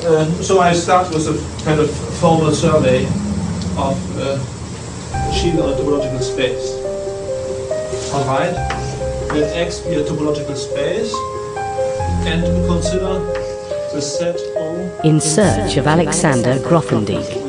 Well, so I start with a kind of formal survey of Chile or topological space. Alright, let X be a topological space, and we consider the set O In Search of Alexander Grothendieck.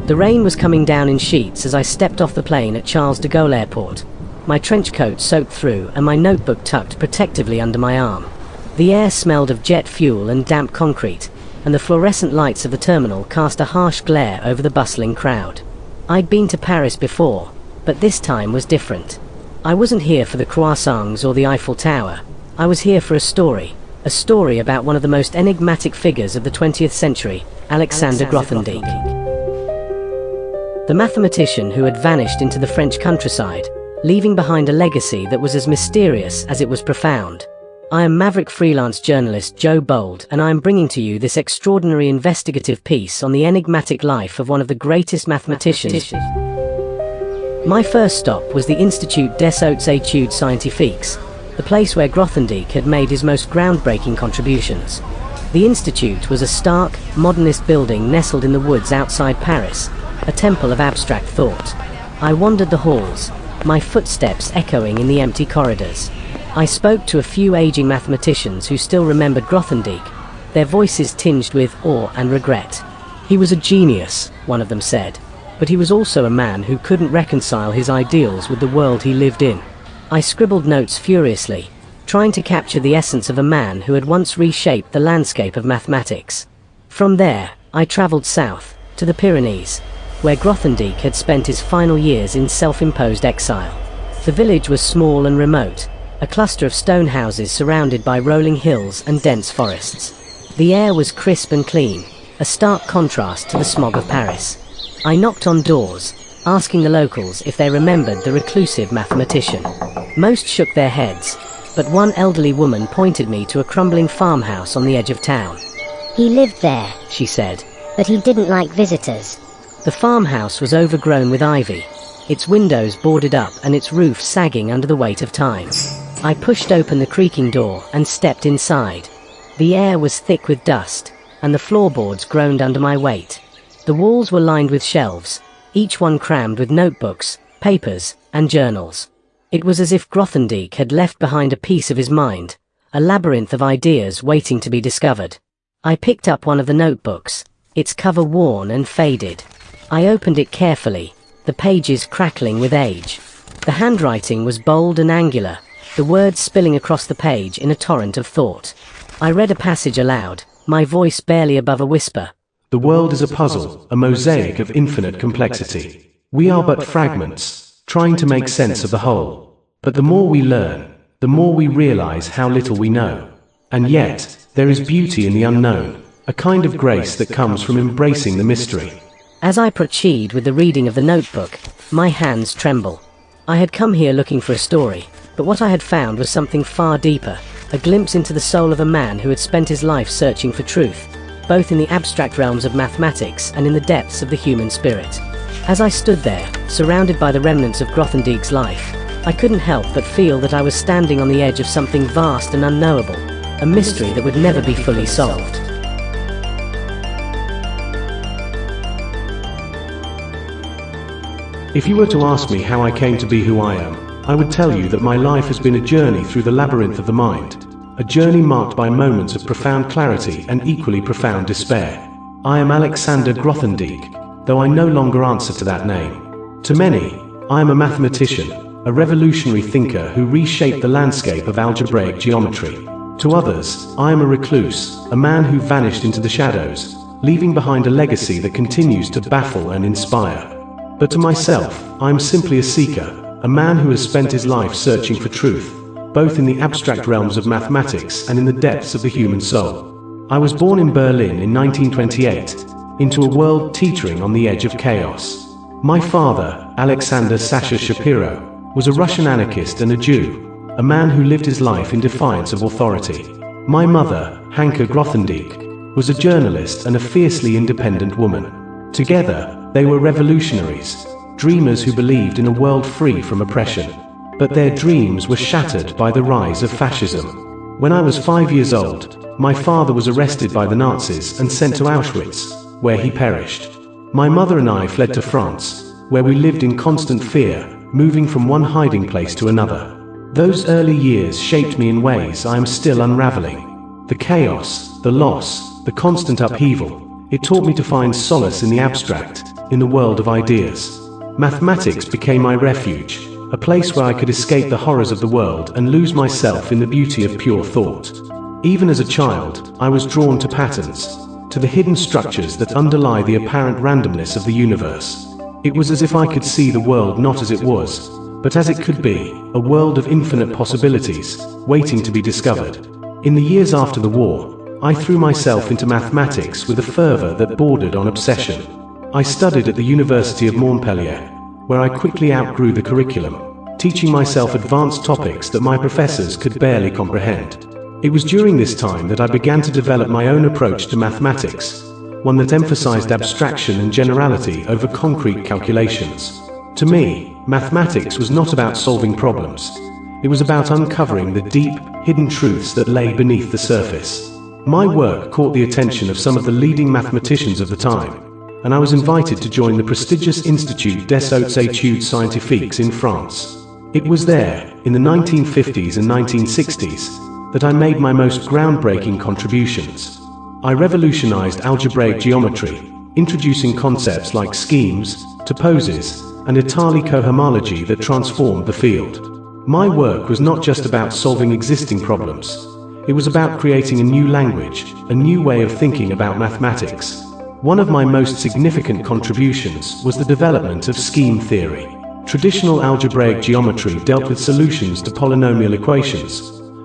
The rain was coming down in sheets as I stepped off the plane at Charles de Gaulle Airport, my trench coat soaked through and my notebook tucked protectively under my arm. The air smelled of jet fuel and damp concrete, and the fluorescent lights of the terminal cast a harsh glare over the bustling crowd. I'd been to Paris before, but this time was different. I wasn't here for the croissants or the Eiffel Tower. I was here for a story about one of the most enigmatic figures of the 20th century, Alexander Grothendieck. The mathematician who had vanished into the French countryside, leaving behind a legacy that was as mysterious as it was profound. I am maverick freelance journalist Joe Bold, and I am bringing to you this extraordinary investigative piece on the enigmatic life of one of the greatest mathematicians. My first stop was the Institut des Hautes Études Scientifiques, the place where Grothendieck had made his most groundbreaking contributions. The Institute was a stark, modernist building nestled in the woods outside Paris, a temple of abstract thought. I wandered the halls, my footsteps echoing in the empty corridors. I spoke to a few aging mathematicians who still remembered Grothendieck, their voices tinged with awe and regret. He was a genius, one of them said, but he was also a man who couldn't reconcile his ideals with the world he lived in. I scribbled notes furiously, trying to capture the essence of a man who had once reshaped the landscape of mathematics. From there, I traveled south, to the Pyrenees, where Grothendieck had spent his final years in self-imposed exile. The village was small and remote, a cluster of stone houses surrounded by rolling hills and dense forests. The air was crisp and clean, a stark contrast to the smog of Paris. I knocked on doors, asking the locals if they remembered the reclusive mathematician. Most shook their heads, but one elderly woman pointed me to a crumbling farmhouse on the edge of town. "He lived there," she said, "but he didn't like visitors." The farmhouse was overgrown with ivy, its windows boarded up and its roof sagging under the weight of time. I pushed open the creaking door and stepped inside. The air was thick with dust, and the floorboards groaned under my weight. The walls were lined with shelves, each one crammed with notebooks, papers, and journals. It was as if Grothendieck had left behind a piece of his mind, a labyrinth of ideas waiting to be discovered. I picked up one of the notebooks, its cover worn and faded. I opened it carefully, the pages crackling with age. The handwriting was bold and angular, the words spilling across the page in a torrent of thought. I read a passage aloud, my voice barely above a whisper. "The world is a puzzle, a mosaic of infinite complexity. We are but fragments, trying to make sense of the whole. But the more we learn, the more we realize how little we know. And yet, there is beauty in the unknown, a kind of grace that comes from embracing the mystery." As I proceed with the reading of the notebook, my hands tremble. I had come here looking for a story, but what I had found was something far deeper, a glimpse into the soul of a man who had spent his life searching for truth, both in the abstract realms of mathematics and in the depths of the human spirit. As I stood there, surrounded by the remnants of Grothendieck's life, I couldn't help but feel that I was standing on the edge of something vast and unknowable, a mystery that would never be fully solved. If you were to ask me how I came to be who I am, I would tell you that my life has been a journey through the labyrinth of the mind. A journey marked by moments of profound clarity and equally profound despair. I am Alexander Grothendieck, though I no longer answer to that name. To many, I am a mathematician, a revolutionary thinker who reshaped the landscape of algebraic geometry. To others, I am a recluse, a man who vanished into the shadows, leaving behind a legacy that continues to baffle and inspire. But to myself, I am simply a seeker, a man who has spent his life searching for truth, both in the abstract realms of mathematics and in the depths of the human soul. I was born in Berlin in 1928, into a world teetering on the edge of chaos. My father, Alexander Sasha Shapiro, was a Russian anarchist and a Jew, a man who lived his life in defiance of authority. My mother, Hanka Grothendieck, was a journalist and a fiercely independent woman. Together, they were revolutionaries, dreamers who believed in a world free from oppression. but their dreams were shattered by the rise of fascism. When I was 5 years old, my father was arrested by the Nazis and sent to Auschwitz, where he perished. My mother and I fled to France, where we lived in constant fear, moving from one hiding place to another. Those early years shaped me in ways I am still unraveling. The chaos, the loss, the constant upheaval, it taught me to find solace in the abstract, in the world of ideas. Mathematics became my refuge, a place where I could escape the horrors of the world and lose myself in the beauty of pure thought. Even as a child, I was drawn to patterns, to the hidden structures that underlie the apparent randomness of the universe. It was as if I could see the world not as it was, but as it could be, a world of infinite possibilities, waiting to be discovered. In the years after the war, I threw myself into mathematics with a fervor that bordered on obsession. I studied at the University of Montpellier, where I quickly outgrew the curriculum, teaching myself advanced topics that my professors could barely comprehend. It was during this time that I began to develop my own approach to mathematics, one that emphasized abstraction and generality over concrete calculations. To me, mathematics was not about solving problems. It was about uncovering the deep, hidden truths that lay beneath the surface. My work caught the attention of some of the leading mathematicians of the time, and I was invited to join the prestigious Institut des Hautes Études Scientifiques in France. It was there, in the 1950s and 1960s, that I made my most groundbreaking contributions. I revolutionized algebraic geometry, introducing concepts like schemes, toposes, and Itali cohomology that transformed the field. My work was not just about solving existing problems. It was about creating a new language, a new way of thinking about mathematics. One of my most significant contributions was the development of scheme theory. Traditional algebraic geometry dealt with solutions to polynomial equations,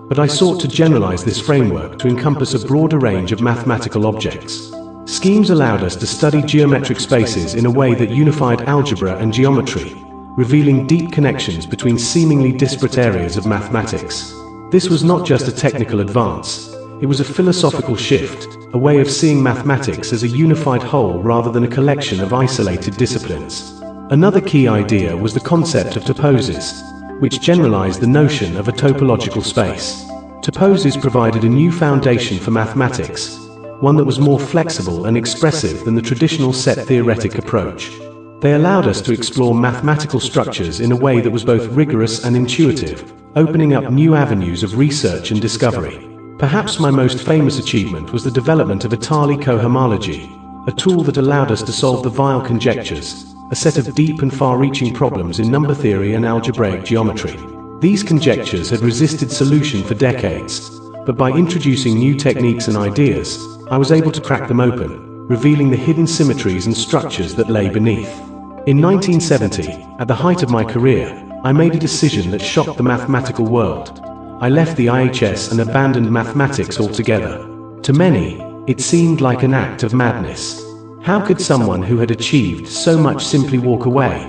but I sought to generalize this framework to encompass a broader range of mathematical objects. Schemes allowed us to study geometric spaces in a way that unified algebra and geometry, revealing deep connections between seemingly disparate areas of mathematics. This was not just a technical advance, it was a philosophical shift, a way of seeing mathematics as a unified whole rather than a collection of isolated disciplines. Another key idea was the concept of toposes, which generalized the notion of a topological space. Toposes provided a new foundation for mathematics, one that was more flexible and expressive than the traditional set-theoretic approach. They allowed us to explore mathematical structures in a way that was both rigorous and intuitive, opening up new avenues of research and discovery. Perhaps my most famous achievement was the development of Itali cohomology, a tool that allowed us to solve the Weyl conjectures, a set of deep and far-reaching problems in number theory and algebraic geometry. These conjectures had resisted solution for decades, but by introducing new techniques and ideas, I was able to crack them open, revealing the hidden symmetries and structures that lay beneath. In 1970, at the height of my career, I made a decision that shocked the mathematical world. I left the IHS and abandoned mathematics altogether. To many, it seemed like an act of madness. How could someone who had achieved so much simply walk away?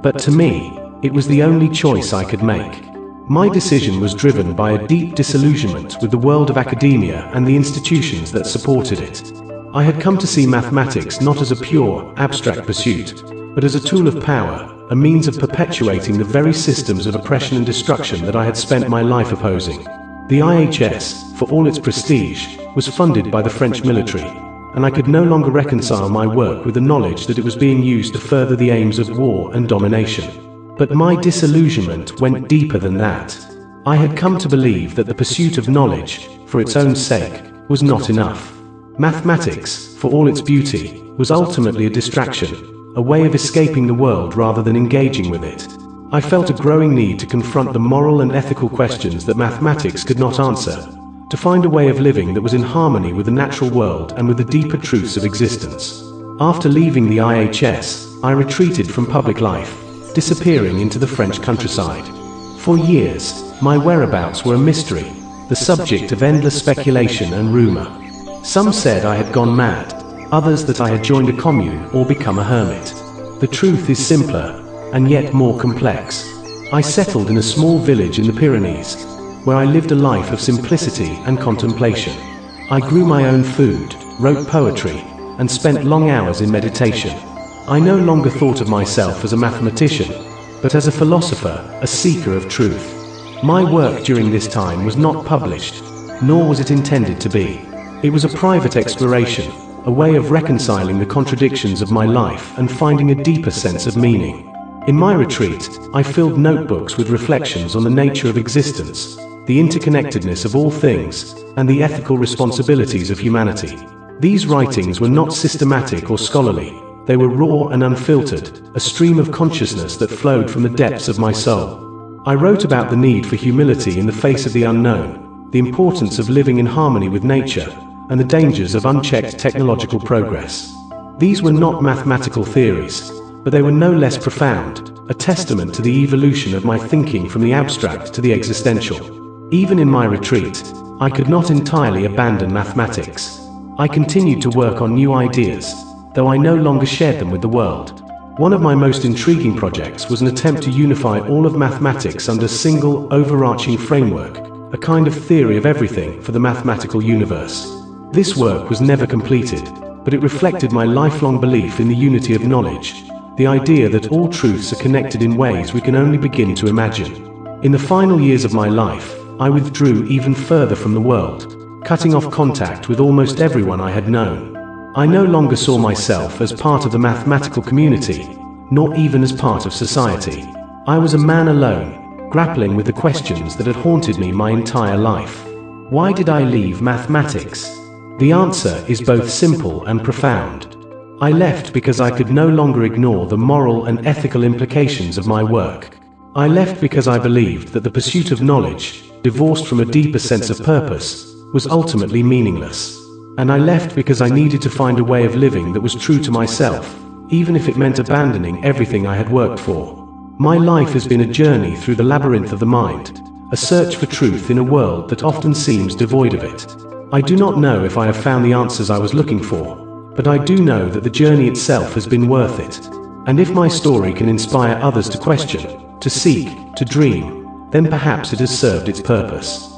But to me, it was the only choice I could make. My decision was driven by a deep disillusionment with the world of academia and the institutions that supported it. I had come to see mathematics not as a pure, abstract pursuit, but as a tool of power, a means of perpetuating the very systems of oppression and destruction that I had spent my life opposing. The IHS, for all its prestige, was funded by the French military, and I could no longer reconcile my work with the knowledge that it was being used to further the aims of war and domination. But my disillusionment went deeper than that. I had come to believe that the pursuit of knowledge, for its own sake, was not enough. Mathematics, for all its beauty, was ultimately a distraction, a way of escaping the world rather than engaging with it. I felt a growing need to confront the moral and ethical questions that mathematics could not answer, to find a way of living that was in harmony with the natural world and with the deeper truths of existence. After leaving the IHS, I retreated from public life, disappearing into the French countryside. For years, my whereabouts were a mystery, the subject of endless speculation and rumor. Some said I had gone mad, others that I had joined a commune or become a hermit. The truth is simpler, and yet more complex. I settled in a small village in the Pyrenees, where I lived a life of simplicity and contemplation. I grew my own food, wrote poetry, and spent long hours in meditation. I no longer thought of myself as a mathematician, but as a philosopher, a seeker of truth. My work during this time was not published, nor was it intended to be. It was a private exploration, a way of reconciling the contradictions of my life and finding a deeper sense of meaning. In my retreat, I filled notebooks with reflections on the nature of existence, the interconnectedness of all things, and the ethical responsibilities of humanity. These writings were not systematic or scholarly. They were raw and unfiltered, a stream of consciousness that flowed from the depths of my soul. I wrote about the need for humility in the face of the unknown, the importance of living in harmony with nature, and the dangers of unchecked technological progress. These were not mathematical theories, but they were no less profound, a testament to the evolution of my thinking from the abstract to the existential. Even in my retreat, I could not entirely abandon mathematics. I continued to work on new ideas, though I no longer shared them with the world. One of my most intriguing projects was an attempt to unify all of mathematics under a single, overarching framework, a kind of theory of everything for the mathematical universe. This work was never completed, but it reflected my lifelong belief in the unity of knowledge, the idea that all truths are connected in ways we can only begin to imagine. In the final years of my life, I withdrew even further from the world, cutting off contact with almost everyone I had known. I no longer saw myself as part of the mathematical community, nor even as part of society. I was a man alone, grappling with the questions that had haunted me my entire life. Why did I leave mathematics? The answer is both simple and profound. I left because I could no longer ignore the moral and ethical implications of my work. I left because I believed that the pursuit of knowledge, divorced from a deeper sense of purpose, was ultimately meaningless. And I left because I needed to find a way of living that was true to myself, even if it meant abandoning everything I had worked for. My life has been a journey through the labyrinth of the mind, a search for truth in a world that often seems devoid of it. I do not know if I have found the answers I was looking for, but I do know that the journey itself has been worth it. And if my story can inspire others to question, to seek, to dream, then perhaps it has served its purpose.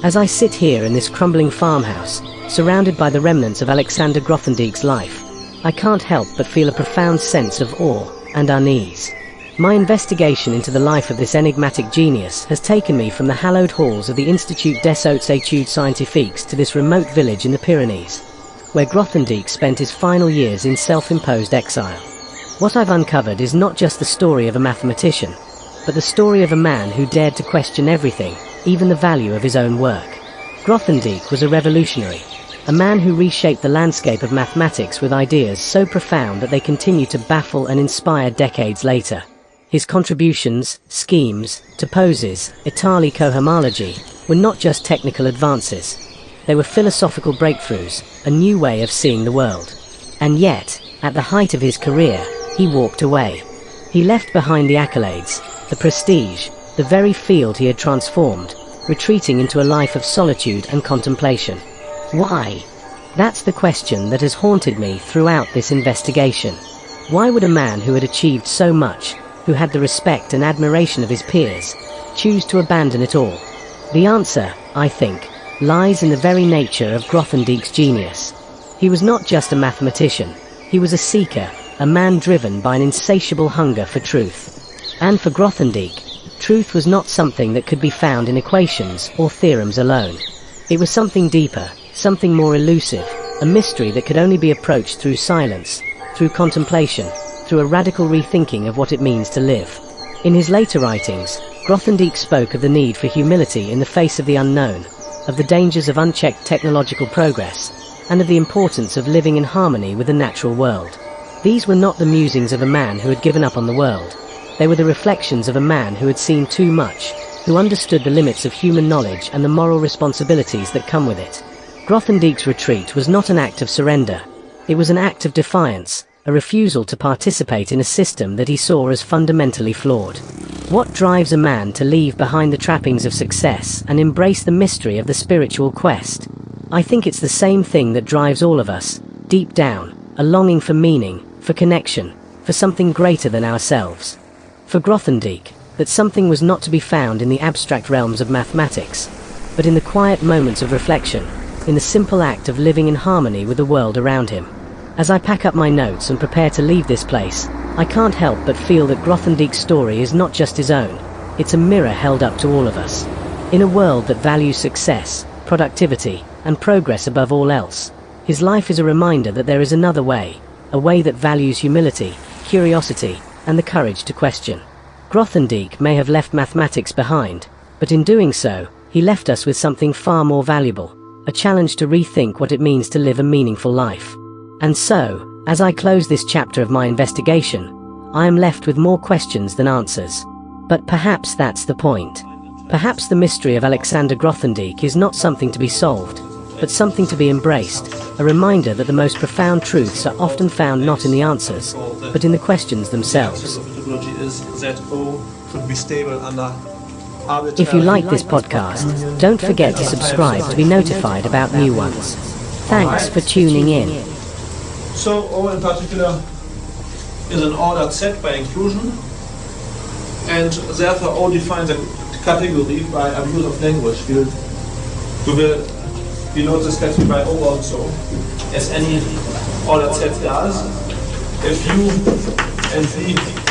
As I sit here in this crumbling farmhouse, surrounded by the remnants of Alexander Grothendieck's life, I can't help but feel a profound sense of awe and unease. My investigation into the life of this enigmatic genius has taken me from the hallowed halls of the Institut des Hautes Études Scientifiques to this remote village in the Pyrenees, where Grothendieck spent his final years in self-imposed exile. What I've uncovered is not just the story of a mathematician, but the story of a man who dared to question everything, even the value of his own work. Grothendieck was a revolutionary, a man who reshaped the landscape of mathematics with ideas so profound that they continue to baffle and inspire decades later. His contributions, schemes, toposes, Itali cohomology, were not just technical advances. They were philosophical breakthroughs, a new way of seeing the world. And yet, at the height of his career, he walked away. He left behind the accolades, the prestige, the very field he had transformed, retreating into a life of solitude and contemplation. Why? That's the question that has haunted me throughout this investigation. Why would a man who had achieved so much, who had the respect and admiration of his peers, choose to abandon it all? The answer, I think, lies in the very nature of Grothendieck's genius. He was not just a mathematician, he was a seeker, a man driven by an insatiable hunger for truth. And for Grothendieck, truth was not something that could be found in equations or theorems alone. It was something deeper, something more elusive, a mystery that could only be approached through silence, through contemplation, through a radical rethinking of what it means to live. In his later writings, Grothendieck spoke of the need for humility in the face of the unknown, of the dangers of unchecked technological progress, and of the importance of living in harmony with the natural world. These were not the musings of a man who had given up on the world. They were the reflections of a man who had seen too much, who understood the limits of human knowledge and the moral responsibilities that come with it. Grothendieck's retreat was not an act of surrender. It was an act of defiance, a refusal to participate in a system that he saw as fundamentally flawed. What drives a man to leave behind the trappings of success and embrace the mystery of the spiritual quest? I think it's the same thing that drives all of us, deep down, a longing for meaning, for connection, for something greater than ourselves. For Grothendieck, that something was not to be found in the abstract realms of mathematics, but in the quiet moments of reflection, in the simple act of living in harmony with the world around him. As I pack up my notes and prepare to leave this place, I can't help but feel that Grothendieck's story is not just his own, it's a mirror held up to all of us. In a world that values success, productivity, and progress above all else, his life is a reminder that there is another way, a way that values humility, curiosity, and the courage to question. Grothendieck may have left mathematics behind, but in doing so, he left us with something far more valuable, a challenge to rethink what it means to live a meaningful life. And so, as I close this chapter of my investigation, I am left with more questions than answers. But perhaps that's the point. Perhaps the mystery of Alexander Grothendieck is not something to be solved, but something to be embraced, a reminder that the most profound truths are often found not in the answers, but in the questions themselves. If you like this podcast, don't forget to subscribe to be notified about new ones. Thanks for tuning in. So O in particular is an ordered set by inclusion, and therefore O defines a category by abuse of language. We know this category by O also, as any ordered set does. If U and V